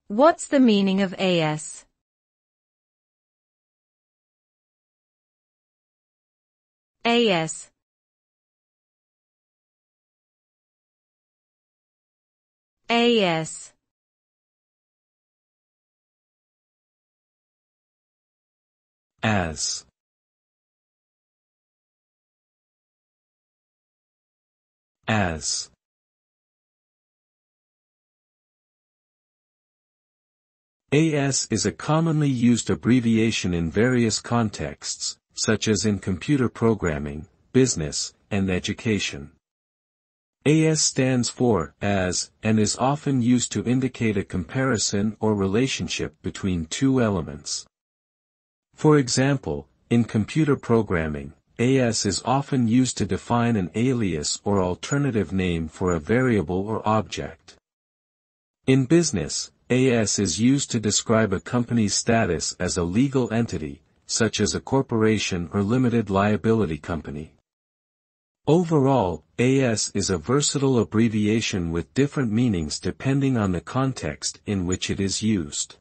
What's the meaning of AS? AS. AS. As. As. AS is a commonly used abbreviation in various contexts, such as in computer programming, business, and education. AS stands for as and is often used to indicate a comparison or relationship between two elements. For example, in computer programming, AS is often used to define an alias or alternative name for a variable or object. In business, AS is used to describe a company's status as a legal entity, such as a corporation or limited liability company. Overall, AS is a versatile abbreviation with different meanings depending on the context in which it is used.